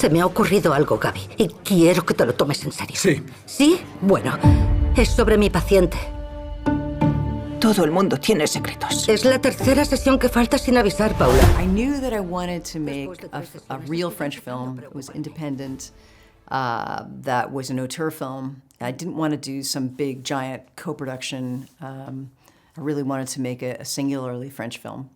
Se me ha ocurrido algo, Gaby, y quiero que te lo tomes en serio. Sí. ¿Sí? Bueno, es sobre mi paciente. Todo el mundo tiene secretos. Es la tercera sesión que falta sin avisar, Paula. I knew that I wanted to make a real French film that was independent, that was an auteur film. I didn't want to do some big, giant co-production. I really wanted to make a singularly French film.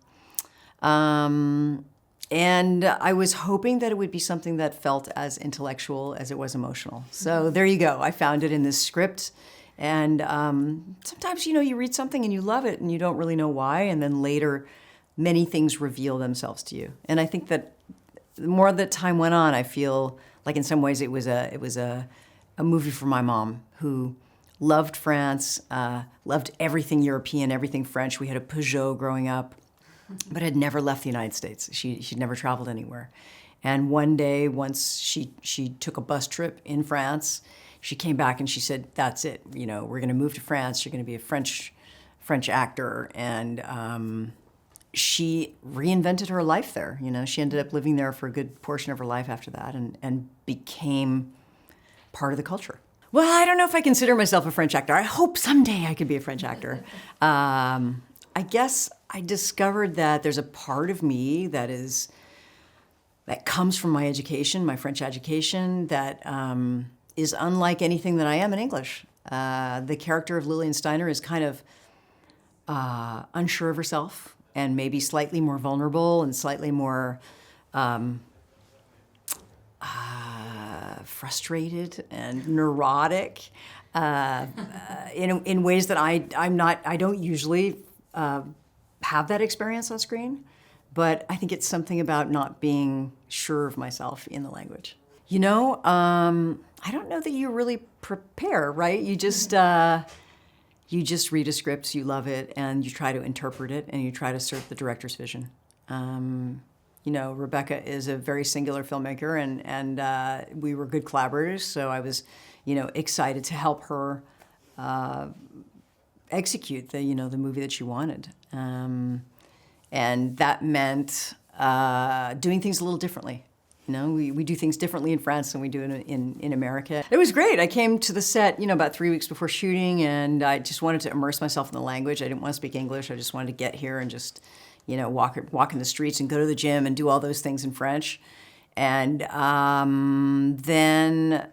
And I was hoping that it would be something that felt as intellectual as it was emotional. So there you go. I found it in this script. And sometimes, you know, you read something and you love it and you don't really know why, and then later many things reveal themselves to you. And I think that the more that time went on, I feel like in some ways it was a movie for my mom, who loved France, loved everything European, everything French. We had a Peugeot growing up, but had never left the United States. She'd never traveled anywhere. And one day, once she took a bus trip in France, she came back and she said, "That's it. You know, we're going to move to France. You're going to be a French actor." And she reinvented her life there. You know, she ended up living there for a good portion of her life after that, and became part of the culture. Well, I don't know if I consider myself a French actor. I hope someday I could be a French actor. I guess I discovered that there's a part of me that comes from my education, my French education, that is unlike anything that I am in English. The character of Lillian Steiner is kind of unsure of herself, and maybe slightly more vulnerable and slightly more frustrated and neurotic in ways that I don't usually have that experience on screen, but I think it's something about not being sure of myself in the language. You know, I don't know that you really prepare, right? You just read a script, you love it, and you try to interpret it, and you try to serve the director's vision. You know, Rebecca is a very singular filmmaker, and we were good collaborators, so I was, you know, excited to help her execute the movie that she wanted. And that meant doing things a little differently. You know, we do things differently in France than we do in America. It was great. I came to the set, you know, about 3 weeks before shooting, and I just wanted to immerse myself in the language. I didn't want to speak English. I just wanted to get here and just, you know, walk in the streets and go to the gym and do all those things in French. And then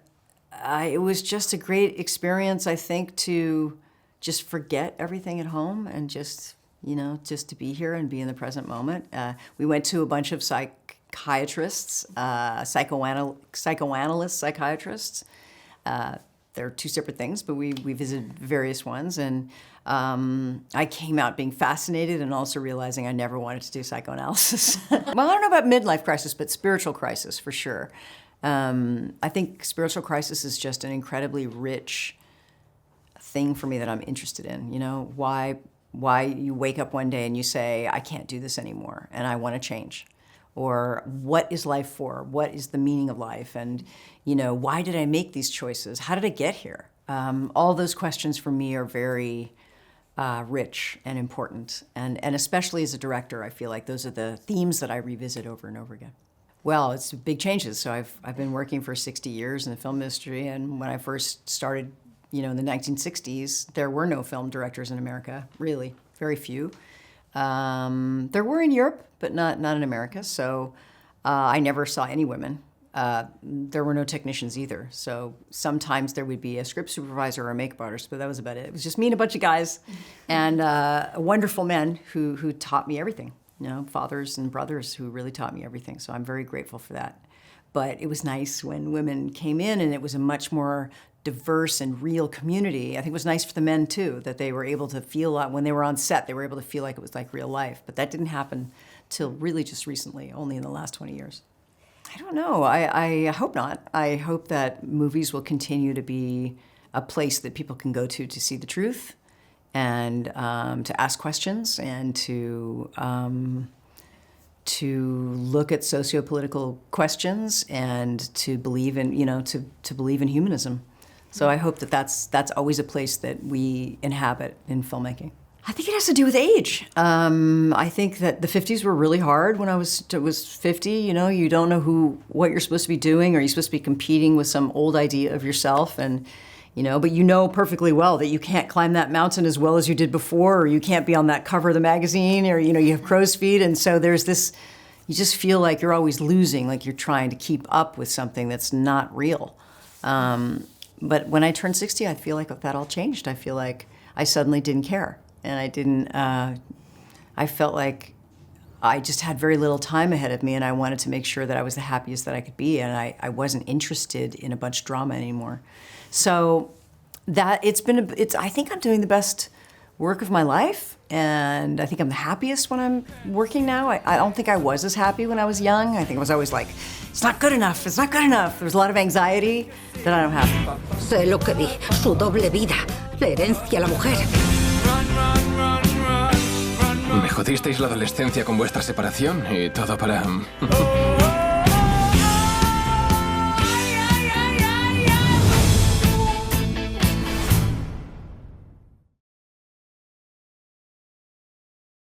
it was just a great experience, I think, to just forget everything at home and just, you know, just to be here and be in the present moment. We went to a bunch of psychiatrists, psychoanalysts, psychiatrists. They're two separate things, but we visited various ones. And I came out being fascinated and also realizing I never wanted to do psychoanalysis. Well, I don't know about midlife crisis, but spiritual crisis for sure. I think spiritual crisis is just an incredibly rich thing for me that I'm interested in. You know, why you wake up one day and you say, I can't do this anymore and I want to change. Or what is life for? What is the meaning of life? And, you know, why did I make these choices? How did I get here? All those questions for me are very rich and important. And especially as a director, I feel like those are the themes that I revisit over and over again. Well, it's big changes. So I've been working for 60 years in the film industry, and when I first started, you know, in the 1960s, there were no film directors in America, really, very few. There were in Europe, but not in America. So I never saw any women. There were no technicians either. So sometimes there would be a script supervisor or a makeup artist, but that was about it. It was just me and a bunch of guys, and wonderful men who taught me everything. You know, fathers and brothers who really taught me everything. So I'm very grateful for that. But it was nice when women came in, and it was a much more diverse and real community. I think it was nice for the men too, that they were able to feel, when they were on set, they were able to feel like it was like real life. But that didn't happen till really just recently, only in the last 20 years. I don't know, I hope not. I hope that movies will continue to be a place that people can go to see the truth, and to ask questions, and to look at socio-political questions, and to believe in, you know, to believe in humanism. So I hope that that's always a place that we inhabit in filmmaking. I think it has to do with age. I think that the 50s were really hard when I was 50. You know, you don't know what you're supposed to be doing, or you're supposed to be competing with some old idea of yourself, and you know, but you know perfectly well that you can't climb that mountain as well as you did before, or you can't be on that cover of the magazine, or you know, you have crow's feet, and so there's this. You just feel like you're always losing, like you're trying to keep up with something that's not real. But when I turned 60, I feel like that all changed. I feel like I suddenly didn't care. And I felt like I just had very little time ahead of me, and I wanted to make sure that I was the happiest that I could be, and I wasn't interested in a bunch of drama anymore. So that I think I'm doing the best work of my life, and I think I'm the happiest when I'm working now. I don't think I was as happy when I was young. I think I was always like, it's not good enough, it's not good enough. There was a lot of anxiety that I don't have. Sé lo que vi, su doble vida, la herencia a la mujer. Me jodisteis la adolescencia con vuestra separación y todo para...